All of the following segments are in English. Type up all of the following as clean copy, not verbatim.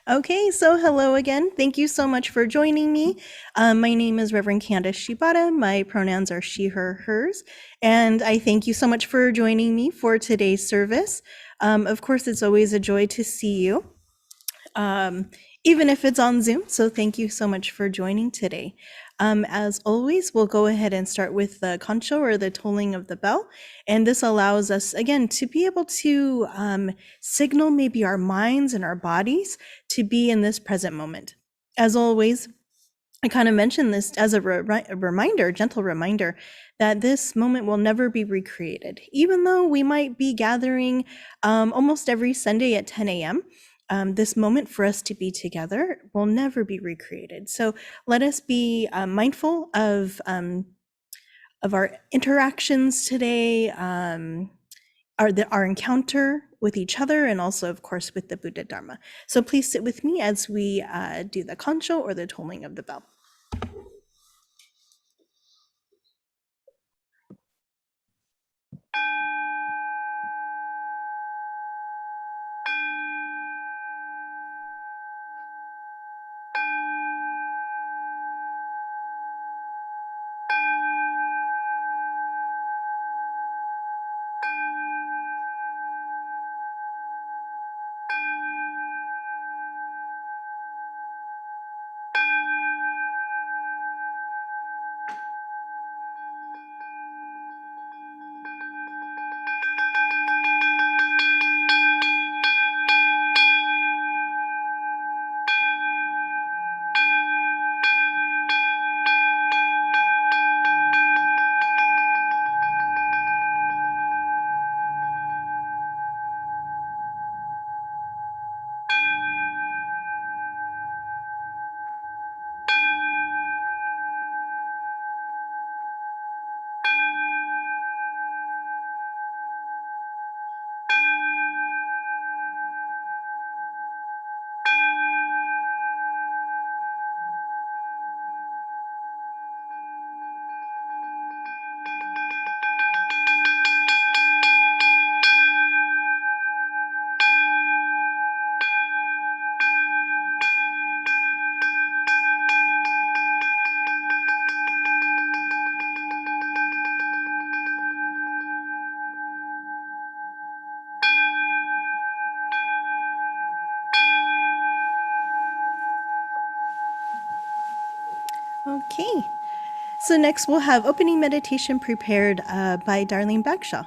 Okay, so hello again. Thank you so much for joining me. My name is Reverend Candace Shibata. My pronouns are she, her, hers. And I thank you so much for joining me for today's service. Of course, it's always a joy to see you, um, even if it's on Zoom. So thank you so much for joining today. As always, we'll go ahead and start with the concho or the tolling of the bell. And this allows us, again, to be able to signal maybe our minds and our bodies to be in this present moment. As always, I kind of mentioned this as a reminder, gentle reminder, that this moment will never be recreated. Even though we might be gathering almost every Sunday at 10 a.m., this moment for us to be together will never be recreated. So let us be mindful of our interactions today, our encounter with each other, and also, of course, with the Buddha Dharma. So please sit with me as we do the kancho or the tolling of the bell. Okay, so next we'll have opening meditation prepared by Darlene Bagshaw.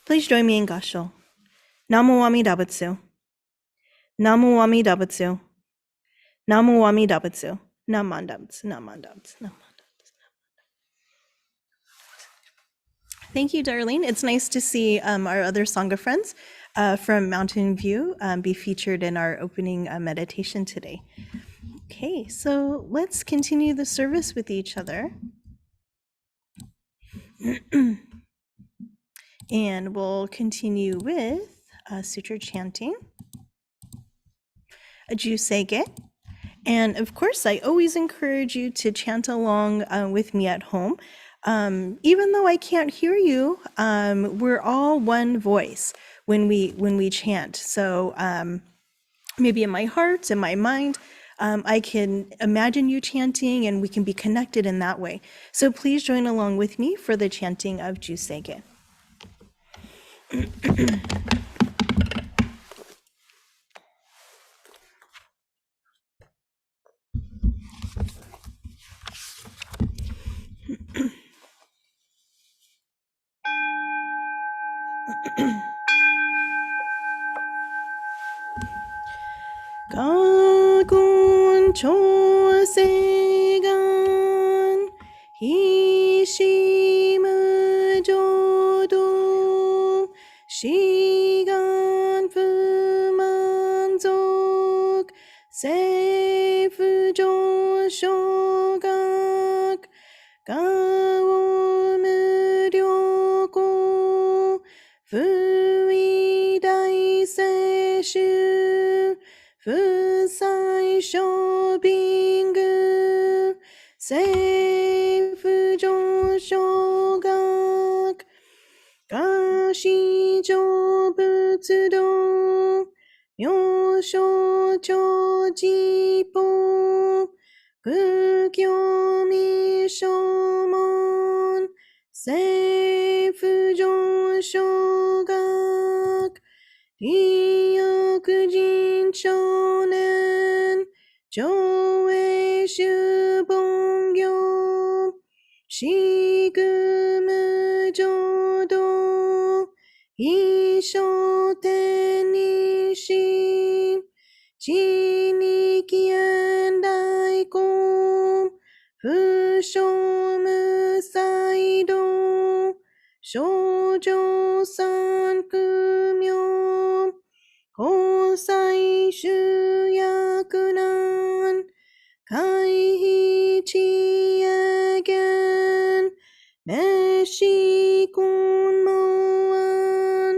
Please join me in Gasho. Namo Amida Butsu. Namo Amida Butsu. Namo Amida Butsu. Namandabutsu. Namandabutsu. Namandabutsu. Thank you, Darlene. It's nice to see our other Sangha friends from Mountain View be featured in our opening meditation today. Okay, so let's continue the service with each other. And we'll continue with sutra chanting, a Jusege. And of course, I always encourage you to chant along with me at home. Even though I can't hear you, we're all one voice when we chant. So maybe in my heart, in my mind, I can imagine you chanting and we can be connected in that way. So please join along with me for the chanting of Jusege. Gagon chosegan hishimu jodo shigan fumanzok seifu joshogak gao muryoko fui dai seishu Fusai Shobingu Seifu Joshogak Gashi Jobutsudo Myosho Chojipo Gukyo Mishomon Seifu Joshogak Ryokujin Shonen Joei Shubongyo Shigumu Jodo Ishoten Nishi Chinikian Daiko Fushomu Saido Shoujo San Kumyo Hosai Shuyakunan Kaihi Chiagan Neshi Kunmoan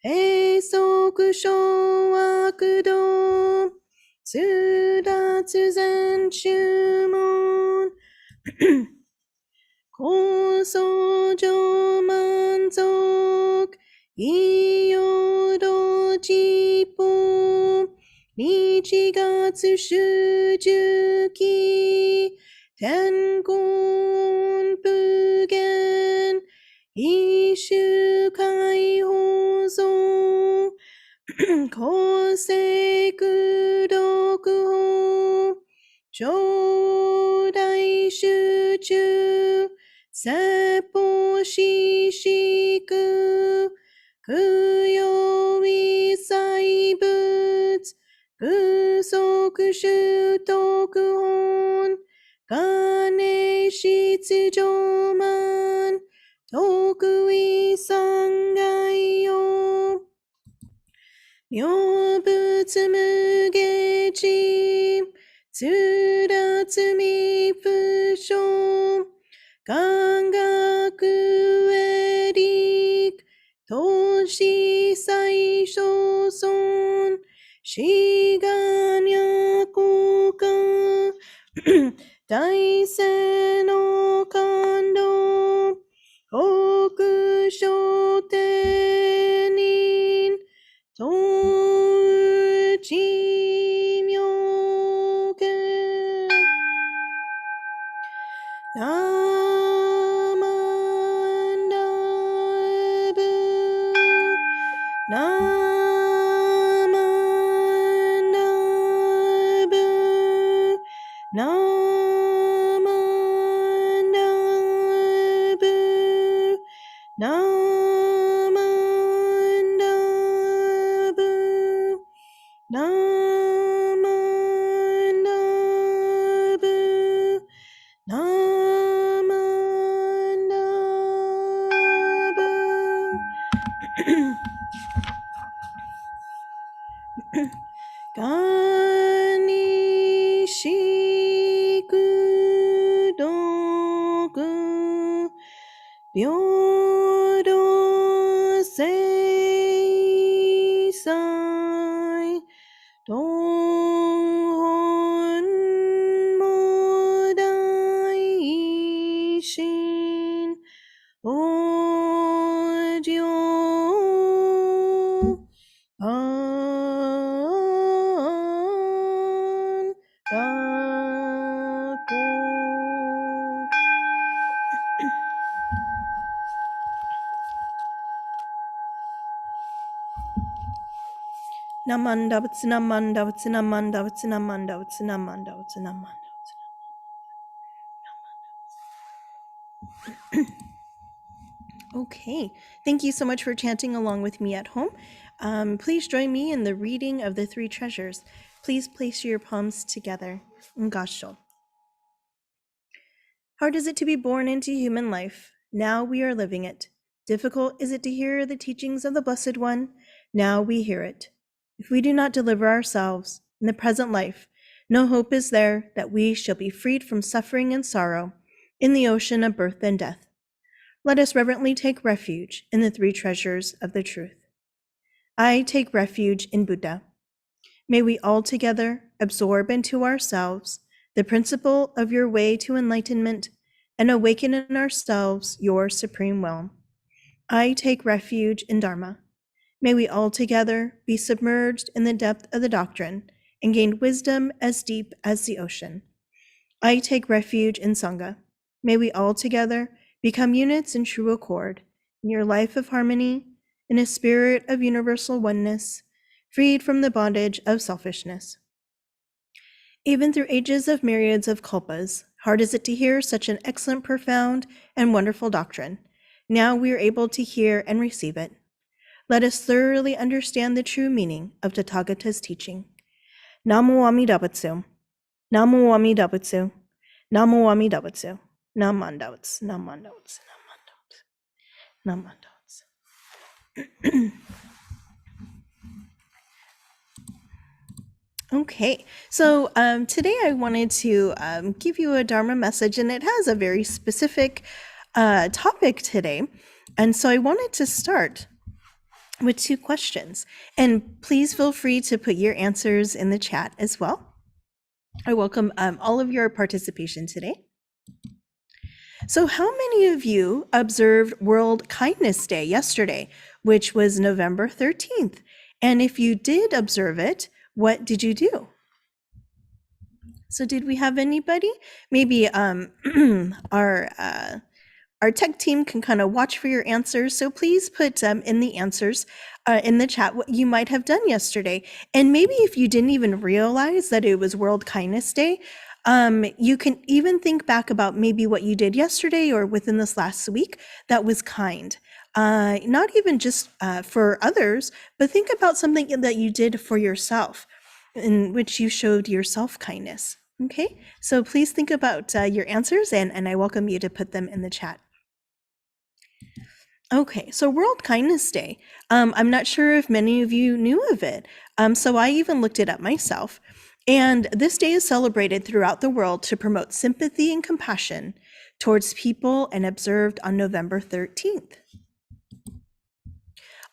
Heisoku Showakudo Tsudatsu Zen Shumon Kosojo Manzok Iyodo Jipo Nichigatsu Shujuki Tenkon Pugen Ishu Kai Hozo Kosei Kudoku Chodai Shuchu Seppo Shishiku Kuyo Isai Butsu Kusoku Shutoku Hon Gane Shitsujoman Tokui Sangai Myobutsu Mugechi Tsuratsu Mifusho Gangaku Erik Toshi Saisho Son Shiganya Koka Daisen no Kando Hokusho Tenin Tochi Myoke Namandabu Namandabu Namandabu Namandabu Ganishiku Byodo Seisai Don Modai Shin Ojo An Gaku Namanda Namanda Namanda Namanda Namanda Namanda. Okay, thank you so much for chanting along with me at home. Please join me in the reading of the three treasures. Please place your palms together. Ngasho. Hard is it to be born into human life. Now we are living it. Difficult is it to hear the teachings of the Blessed One. Now we hear it. If we do not deliver ourselves in the present life, no hope is there that we shall be freed from suffering and sorrow in the ocean of birth and death. Let us reverently take refuge in the three treasures of the truth. I take refuge in Buddha. May we all together absorb into ourselves the principle of your way to enlightenment and awaken in ourselves your supreme will. I take refuge in Dharma. May we all together be submerged in the depth of the doctrine and gain wisdom as deep as the ocean. I take refuge in Sangha. May we all together become units in true accord, in your life of harmony, in a spirit of universal oneness, freed from the bondage of selfishness. Even through ages of myriads of kalpas, hard is it to hear such an excellent, profound, and wonderful doctrine. Now we are able to hear and receive it. Let us thoroughly understand the true meaning of Tathagata's teaching. Namo Amida Butsu. Namo Amida Butsu. Namo Amida Butsu. Namandouts. Namandouts. Namandouts. Namandouts. Okay, so today I wanted to give you a Dharma message, and it has a very specific topic today. And so I wanted to start with two questions. And please feel free to put your answers in the chat as well. I welcome all of your participation today. So how many of you observed World Kindness Day yesterday, which was November 13th? And if you did observe it, what did you do? So did we have anybody? Maybe our tech team can kind of watch for your answers. So please put in the answers in the chat what you might have done yesterday. And maybe if you didn't even realize that it was World Kindness Day, you can even think back about maybe what you did yesterday or within this last week that was kind. Not even just for others, but think about something that you did for yourself in which you showed your self-kindness. Okay, so please think about your answers and I welcome you to put them in the chat. Okay, so World Kindness Day. I'm not sure if many of you knew of it, so I even looked it up myself. And this day is celebrated throughout the world to promote sympathy and compassion towards people and observed on November 13th.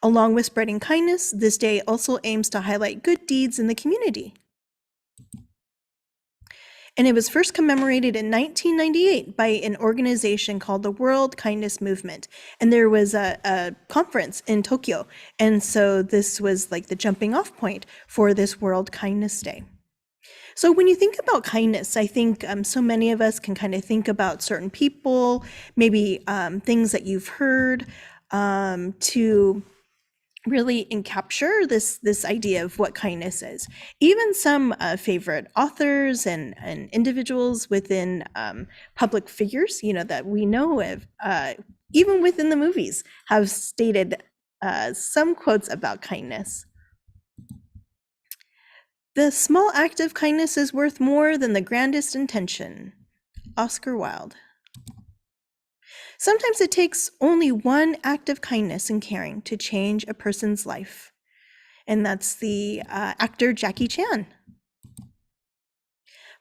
Along with spreading kindness, this day also aims to highlight good deeds in the community. And it was first commemorated in 1998 by an organization called the World Kindness Movement. And there was a conference in Tokyo. And so this was like the jumping off point for this World Kindness Day. So when you think about kindness, I think so many of us can kind of think about certain people, maybe things that you've heard to really encapture this idea of what kindness is. Even some favorite authors and individuals within public figures, that we know of, even within the movies, have stated some quotes about kindness. The small act of kindness is worth more than the grandest intention. Oscar Wilde. Sometimes it takes only one act of kindness and caring to change a person's life. And that's the actor Jackie Chan.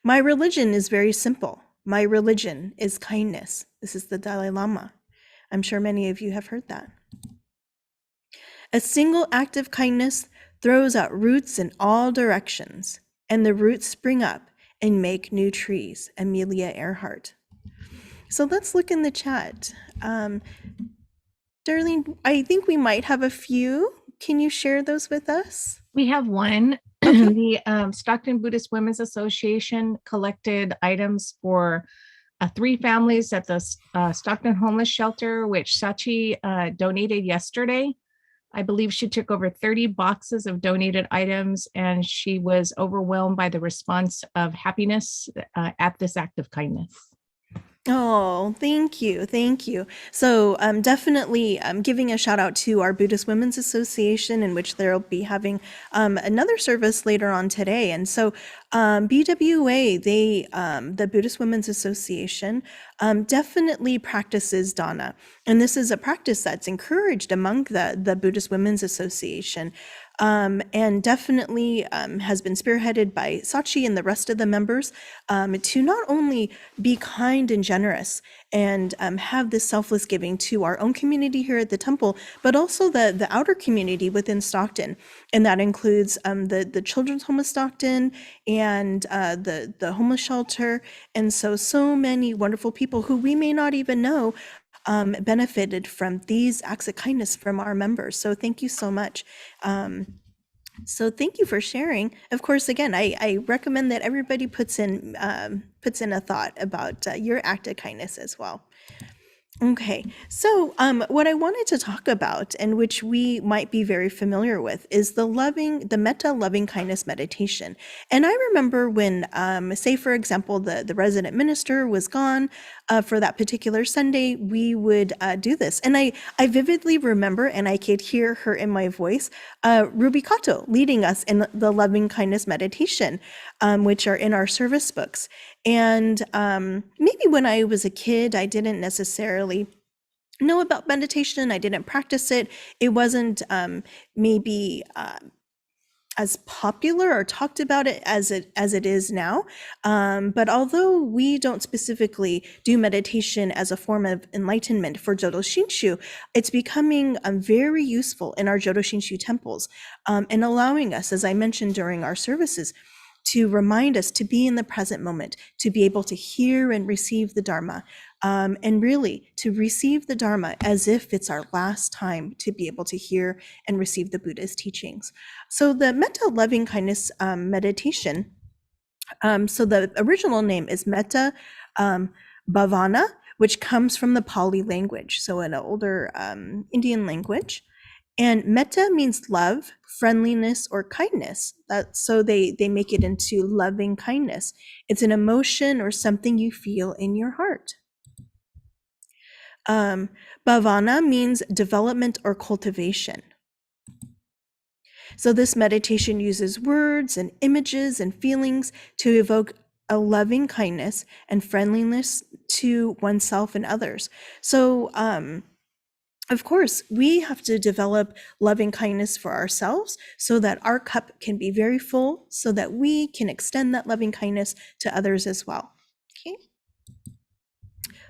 My religion is very simple. My religion is kindness. This is the Dalai Lama. I'm sure many of you have heard that. A single act of kindness throws out roots in all directions, and the roots spring up and make new trees. Amelia Earhart. So let's look in the chat. Darlene, I think we might have a few. Can you share those with us? We have one. Okay. The Stockton Buddhist Women's Association collected items for 3 families at the Stockton Homeless Shelter, which Sachi donated yesterday. I believe she took over 30 boxes of donated items, and she was overwhelmed by the response of happiness at this act of kindness. Oh, thank you. Thank you. So definitely giving a shout out to our Buddhist Women's Association, in which they'll be having another service later on today. And so BWA, the Buddhist Women's Association, definitely practices dana. And this is a practice that's encouraged among the Buddhist Women's Association. And definitely has been spearheaded by Sachi and the rest of the members to not only be kind and generous and have this selfless giving to our own community here at the temple, but also the outer community within Stockton. And that includes the Children's Home of Stockton and the homeless shelter. And so many wonderful people who we may not even know benefited from these acts of kindness from our members. So thank you so much. So thank you for sharing. Of course, again, I recommend that everybody puts in a thought about your act of kindness as well. Okay, so what I wanted to talk about, and which we might be very familiar with, is the metta loving kindness meditation. And I remember when, say for example, the resident minister was gone for that particular Sunday, we would do this. And I vividly remember, and I could hear her in my voice, Ruby Kato leading us in the loving kindness meditation, which are in our service books. And maybe when I was a kid, I didn't necessarily know about meditation. I didn't practice it. It wasn't maybe as popular or talked about it as it is now. But although we don't specifically do meditation as a form of enlightenment for Jodo Shinshu, it's becoming very useful in our Jodo Shinshu temples and allowing us, as I mentioned during our services, to remind us to be in the present moment, to be able to hear and receive the Dharma, and really to receive the Dharma as if it's our last time to be able to hear and receive the Buddha's teachings. So the metta loving kindness meditation, so the original name is Metta Bhavana, which comes from the Pali language, so an older Indian language. And metta means love, friendliness, or kindness. So they make it into loving kindness. It's an emotion or something you feel in your heart. Bhavana means development or cultivation. So this meditation uses words and images and feelings to evoke a loving kindness and friendliness to oneself and others. So of course, we have to develop loving kindness for ourselves so that our cup can be very full, so that we can extend that loving kindness to others as well. Okay.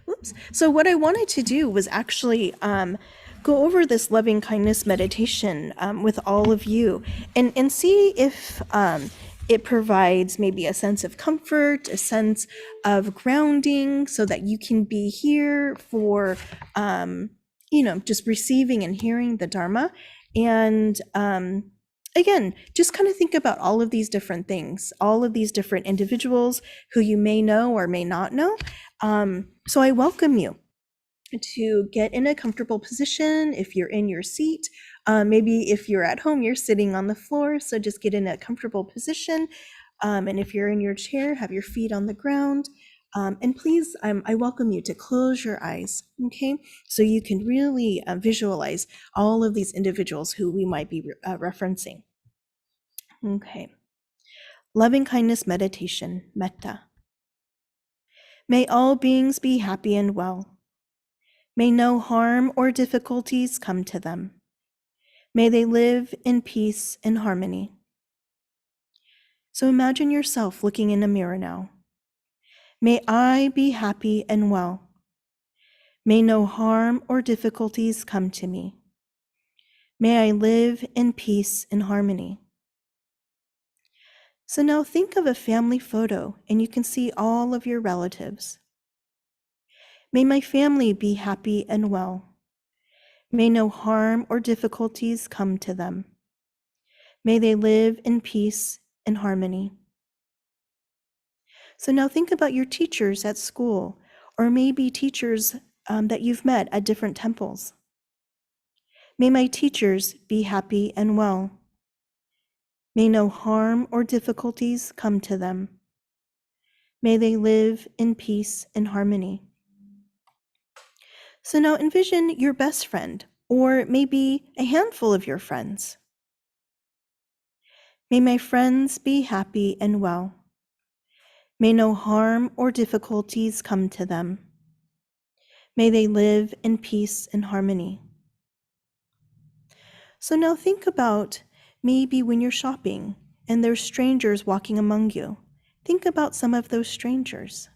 Oops. So what I wanted to do was actually go over this loving kindness meditation with all of you and see if it provides maybe a sense of comfort, a sense of grounding, so that you can be here for just receiving and hearing the Dharma. And again, just kind of think about all of these different things, all of these different individuals who you may know or may not know. So I welcome you to get in a comfortable position. If you're in your seat, maybe if you're at home, you're sitting on the floor, so just get in a comfortable position. And if you're in your chair, have your feet on the ground. And please, I welcome you to close your eyes, okay? So you can really visualize all of these individuals who we might be referencing. Okay. Loving kindness meditation, metta. May all beings be happy and well. May no harm or difficulties come to them. May they live in peace and harmony. So imagine yourself looking in a mirror now. May I be happy and well. May no harm or difficulties come to me. May I live in peace and harmony. So now think of a family photo and you can see all of your relatives. May my family be happy and well. May no harm or difficulties come to them. May they live in peace and harmony. So now think about your teachers at school, or maybe teachers that you've met at different temples. May my teachers be happy and well. May no harm or difficulties come to them. May they live in peace and harmony. So now envision your best friend, or maybe a handful of your friends. May my friends be happy and well. May no harm or difficulties come to them. May they live in peace and harmony. So now think about maybe when you're shopping and there's strangers walking among you. Think about some of those strangers.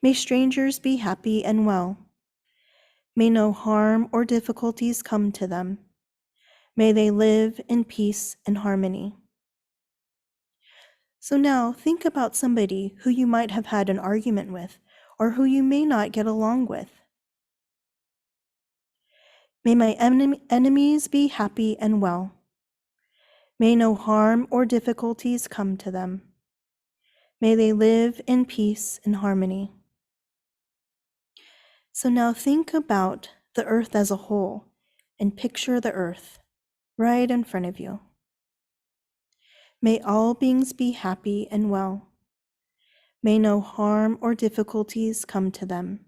May strangers be happy and well. May no harm or difficulties come to them. May they live in peace and harmony. So now think about somebody who you might have had an argument with, or who you may not get along with. May my enemies be happy and well. May no harm or difficulties come to them. May they live in peace and harmony. So now think about the earth as a whole and picture the earth right in front of you. May all beings be happy and well. May no harm or difficulties come to them.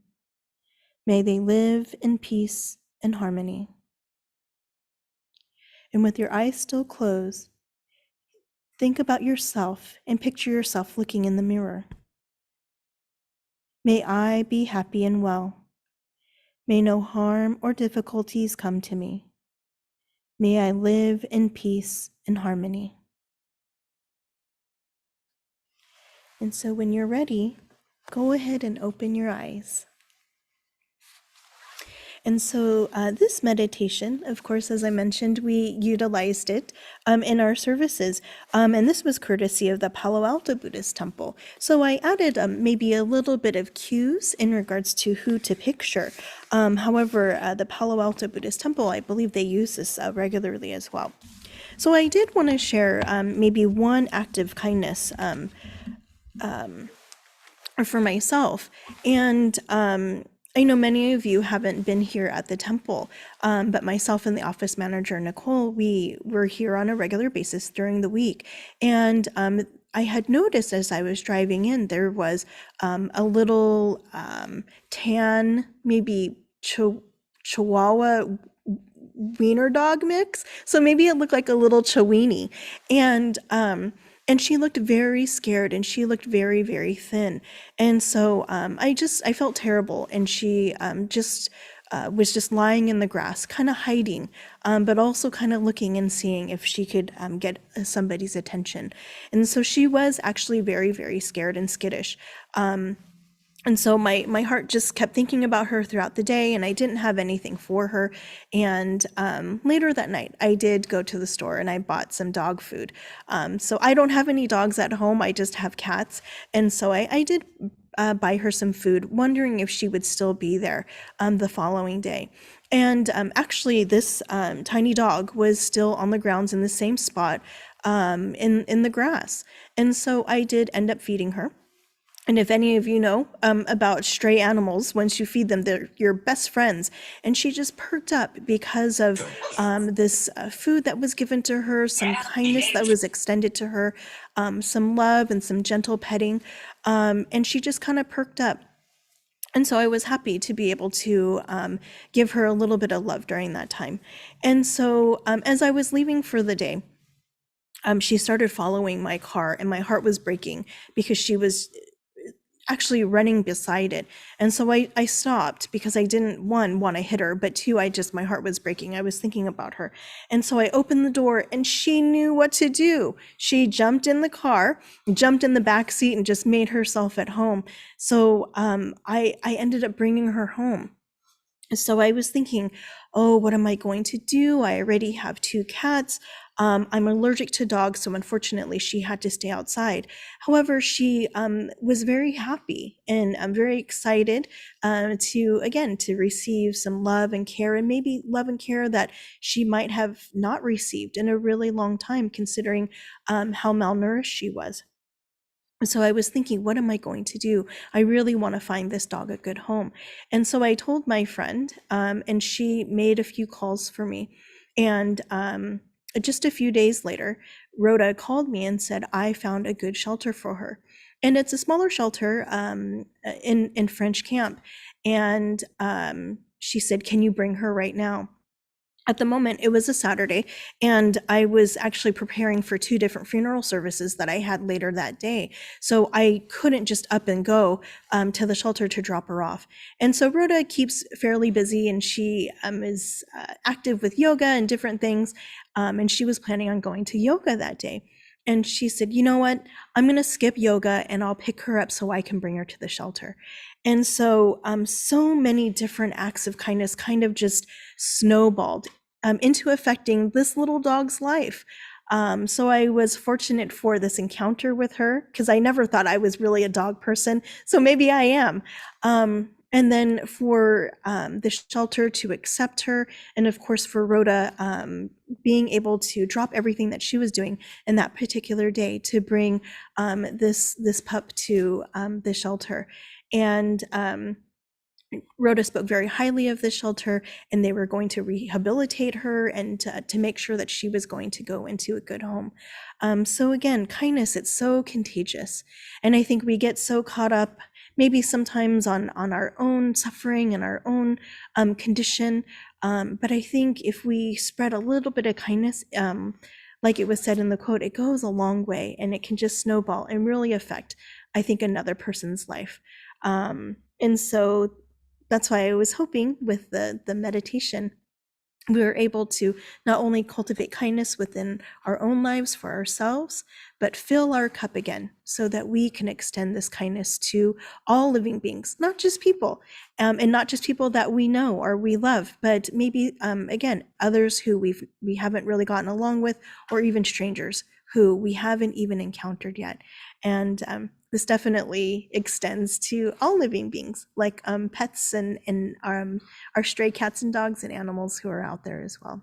May they live in peace and harmony. And with your eyes still closed, think about yourself and picture yourself looking in the mirror. May I be happy and well. May no harm or difficulties come to me. May I live in peace and harmony. And so when you're ready, go ahead and open your eyes. And so this meditation, of course, as I mentioned, we utilized it in our services. And this was courtesy of the Palo Alto Buddhist Temple. So I added maybe a little bit of cues in regards to who to picture. However, the Palo Alto Buddhist Temple, I believe they use this regularly as well. So I did want to share maybe one act of kindness for myself. And I know many of you haven't been here at the temple, but myself and the office manager, Nicole, we were here on a regular basis during the week. And I had noticed as I was driving in, there was a little tan, maybe Chihuahua wiener dog mix. So maybe it looked like a little Chiweenie. And she looked very scared and she looked very, very thin. And so I felt terrible. And she was just lying in the grass, kind of hiding, but also kind of looking and seeing if she could get somebody's attention. And so she was actually very, very scared and skittish. And so my heart just kept thinking about her throughout the day, and I didn't have anything for her. And later that night, I did go to the store and I bought some dog food. So I don't have any dogs at home, I just have cats. And so I did buy her some food, wondering if she would still be there the following day. And actually, this tiny dog was still on the grounds in the same spot in the grass. And so I did end up feeding her. And if any of you know about stray animals, once you feed them, they're your best friends. And she just perked up because of this food that was given to her, some kindness that was extended to her, some love and some gentle petting. And she just kind of perked up. And so I was happy to be able to give her a little bit of love during that time. And so as I was leaving for the day, she started following my car, and my heart was breaking because she was actually running beside it. And so I stopped because I didn't, one, want to hit her, but two, my heart was breaking. I was thinking about her. And so I opened the door and she knew what to do. She jumped in the car, jumped in the back seat, and just made herself at home. So I ended up bringing her home. So I was thinking, oh, what am I going to do? I already have two cats. I'm allergic to dogs, so unfortunately she had to stay outside. However, she was very happy, and I'm very excited to receive some love and care, and maybe love and care that she might have not received in a really long time, considering how malnourished she was. So I was thinking, what am I going to do? I really want to find this dog a good home. And so I told my friend, and she made a few calls for me. And just a few days later, Rhoda called me and said, I found a good shelter for her. And it's a smaller shelter in French Camp. And she said, can you bring her right now? At the moment, it was a Saturday, and I was actually preparing for two different funeral services that I had later that day. So I couldn't just up and go to the shelter to drop her off. And so Rhoda keeps fairly busy, and she is active with yoga and different things. And she was planning on going to yoga that day. And she said, you know what? I'm going to skip yoga and I'll pick her up so I can bring her to the shelter. And so, so many different acts of kindness kind of just snowballed into affecting this little dog's life. So I was fortunate for this encounter with her, because I never thought I was really a dog person. So maybe I am. And then for the shelter to accept her, and of course for Rhoda being able to drop everything that she was doing in that particular day to bring this pup to the shelter. And Rhoda spoke very highly of the shelter, and they were going to rehabilitate her and to make sure that she was going to go into a good home. So again, kindness, it's so contagious. And I think we get so caught up maybe sometimes on our own suffering and our own condition. But I think if we spread a little bit of kindness, like it was said in the quote, it goes a long way, and it can just snowball and really affect, I think, another person's life. And so that's why I was hoping with the meditation, we were able to not only cultivate kindness within our own lives for ourselves, but fill our cup again so that we can extend this kindness to all living beings, not just people, and not just people that we know or we love, but maybe, again, others who we haven't really gotten along with, or even strangers who we haven't even encountered yet. And this definitely extends to all living beings, like pets and our stray cats and dogs and animals who are out there as well.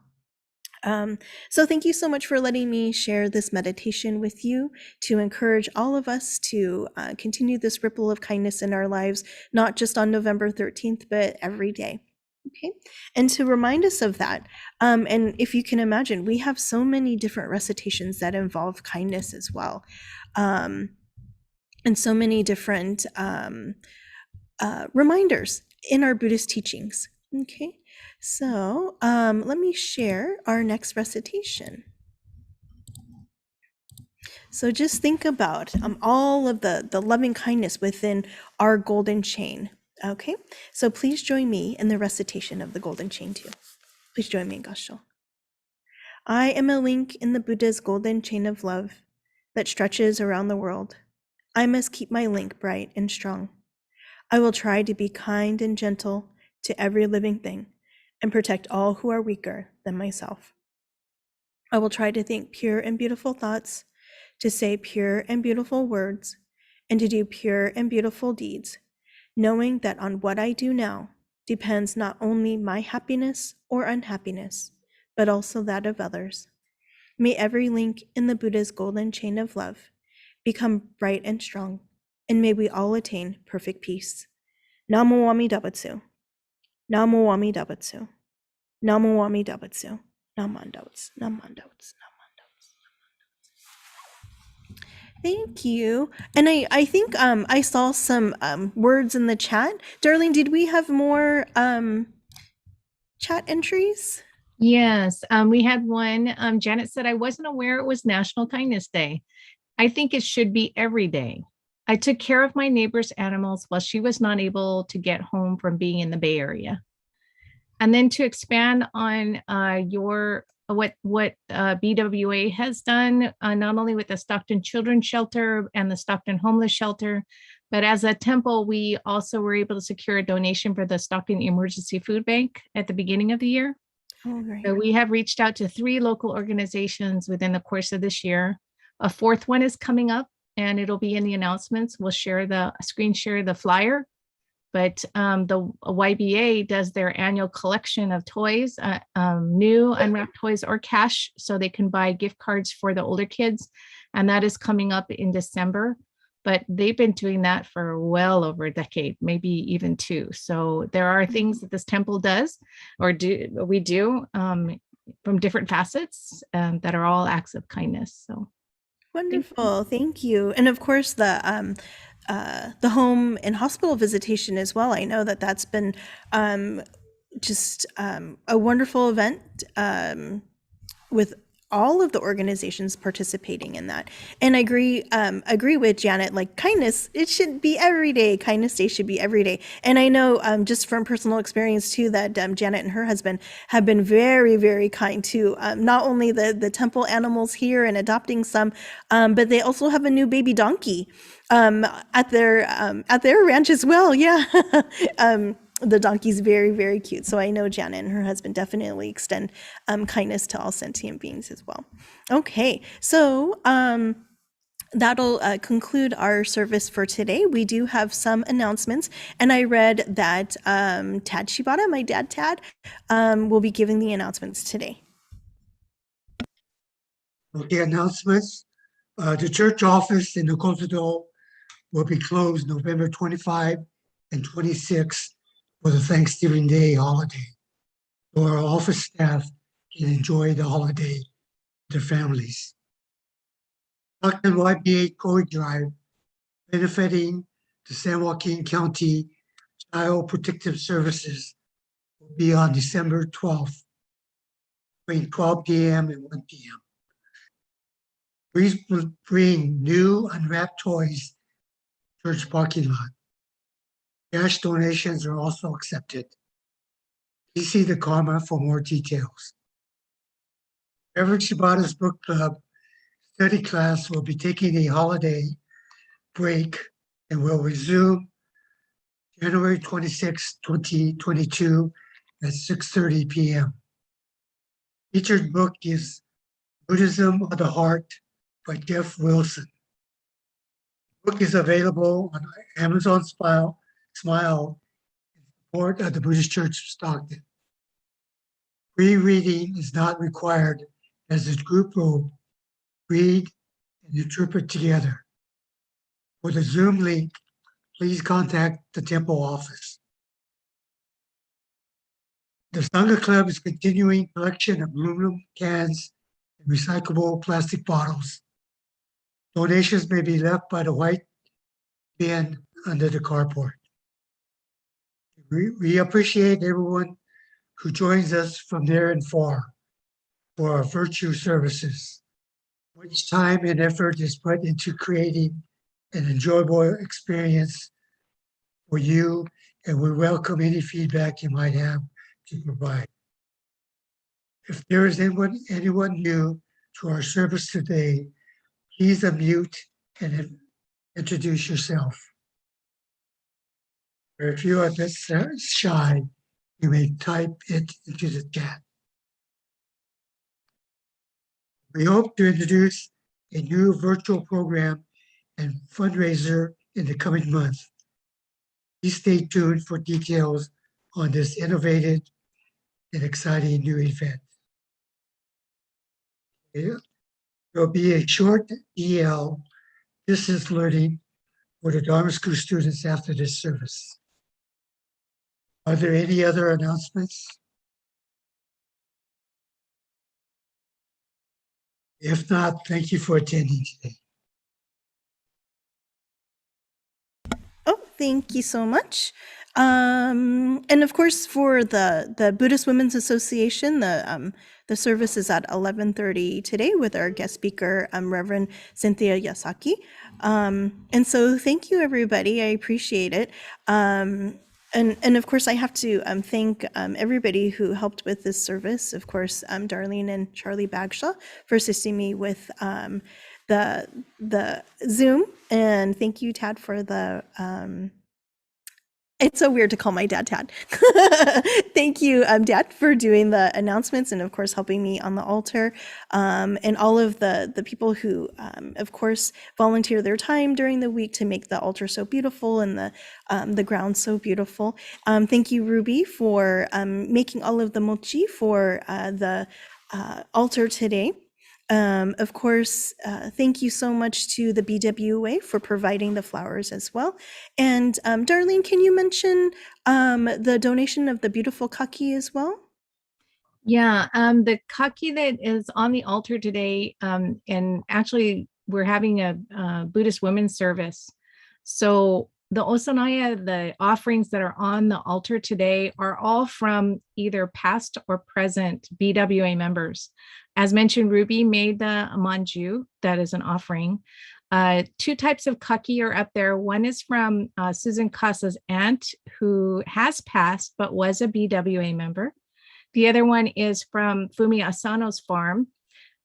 So thank you so much for letting me share this meditation with you, to encourage all of us to continue this ripple of kindness in our lives, not just on November 13th, but every day. Okay, and to remind us of that, and if you can imagine, we have so many different recitations that involve kindness as well, and so many different reminders in our Buddhist teachings. Okay, so let me share our next recitation. So just think about all of the loving kindness within our golden chain. Okay, so please join me in the recitation of the golden chain too. Please join me in Gassho. I am a link in the Buddha's golden chain of love that stretches around the world. I must keep my link bright and strong. I will try to be kind and gentle to every living thing and protect all who are weaker than myself. I will try to think pure and beautiful thoughts, to say pure and beautiful words, and to do pure and beautiful deeds, knowing that on what I do now depends not only my happiness or unhappiness, but also that of others. May every link in the Buddha's golden chain of love become bright and strong, and may we all attain perfect peace. Namo Amida-butsu. Namo Amida-butsu. Namo Amida-butsu. Namandouts. Namandouts. Thank you. And I think I saw some words in the chat. Darling, did we have more chat entries? Yes, we had one. Janet said, I wasn't aware it was National Kindness Day. I think it should be every day. I took care of my neighbor's animals while she was not able to get home from being in the Bay Area. And then to expand on your what BWA has done, not only with the Stockton Children's Shelter and the Stockton Homeless Shelter, but as a temple, we also were able to secure a donation for the Stockton Emergency Food Bank at the beginning of the year. Oh, great. So we have reached out to 3 local organizations within the course of this year. A 4th one is coming up, and it'll be in the announcements. We'll screen share the flyer. But the YBA does their annual collection of toys, new unwrapped toys or cash, so they can buy gift cards for the older kids. And that is coming up in December. But they've been doing that for well over a decade, maybe even 2. So there are things that this temple does or we do from different facets that are all acts of kindness. So Wonderful. Thank you. And of course, the home and hospital visitation as well. I know that that's been just a wonderful event with all of the organizations participating in that. And I agree with Janet, like kindness, it should be every day. Kindness Day should be every day. And I know just from personal experience too, that Janet and her husband have been very, very kind to not only the temple animals here and adopting some, but they also have a new baby donkey at their ranch as well. Yeah. The donkey's very, very cute. So I know Janet and her husband definitely extend kindness to all sentient beings as well. Okay, so that'll conclude our service for today. We do have some announcements, and I read that Tad Shibata, my dad Tad, will be giving the announcements today. Okay, announcements. The church office in the Coulterville will be closed November 25 and 26 for the Thanksgiving Day holiday. So our office staff can enjoy the holiday with their families. Stockton YBA Code Drive, benefiting the San Joaquin County Child Protective Services, will be on December 12th between 12 p.m. and 1 p.m. Please bring new unwrapped toys to church parking lot. Cash donations are also accepted. Please see the Karma for more details. Reverend Shibata's Book Club study class will be taking a holiday break and will resume January 26, 2022 at 6:30 p.m. Featured book is Buddhism of the Heart by Jeff Wilson. The book is available on Amazon Smile in support of the Buddhist Church of Stockton. Rereading is not required as the group will read and interpret together. For the Zoom link, please contact the temple office. The Sangha Club is continuing collection of aluminum cans and recyclable plastic bottles. Donations may be left by the white bin under the carport. We appreciate everyone who joins us from near and far for our virtue services. Much time and effort is put into creating an enjoyable experience for you, and we welcome any feedback you might have to provide. If there is anyone new to our service today, please unmute and introduce yourself. Or if you are a bit shy, you may type it into the chat. We hope to introduce a new virtual program and fundraiser in the coming month. Please stay tuned for details on this innovative and exciting new event. There will be a short EL distance learning for the Dharma School students after this service. Are there any other announcements? If not, thank you for attending today. Oh, Thank you so much. And of course, for the Buddhist Women's Association, the service is at 11:30 today with our guest speaker, Reverend Cynthia Yasaki. And so, thank you, everybody. I appreciate it. And of course, I have to thank everybody who helped with this service. Of course, Darlene and Charlie Bagshaw for assisting me with the Zoom, and thank you, Tad, for the it's so weird to call my dad Tad. Thank you, Dad, for doing the announcements and, of course, helping me on the altar. And all of the people who, of course, volunteer their time during the week to make the altar so beautiful and the ground so beautiful. Thank you, Ruby, for making all of the mochi for the altar today. Of course, thank you so much to the BWA for providing the flowers as well. And Darlene, can you mention the donation of the beautiful kaki as well? Yeah, the kaki that is on the altar today, and actually we're having a Buddhist women's service. So the osanaya, the offerings that are on the altar today are all from either past or present BWA members. As mentioned, Ruby made the manju, that is an offering. Two types of kaki are up there. One is from Susan Casa's aunt, who has passed but was a BWA member. The other one is from Fumi Asano's farm,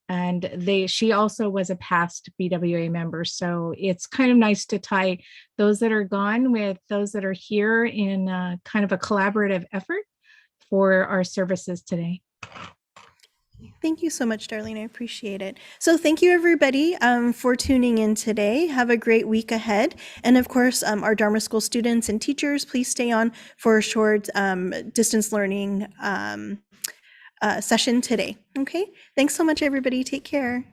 and she also was a past BWA member. So it's kind of nice to tie those that are gone with those that are here in kind of a collaborative effort for our services today. Thank you so much, Darlene. I appreciate it. So thank you, everybody, for tuning in today. Have a great week ahead. And of course, our Dharma School students and teachers, please stay on for a short distance learning session today. Okay, thanks so much, everybody. Take care.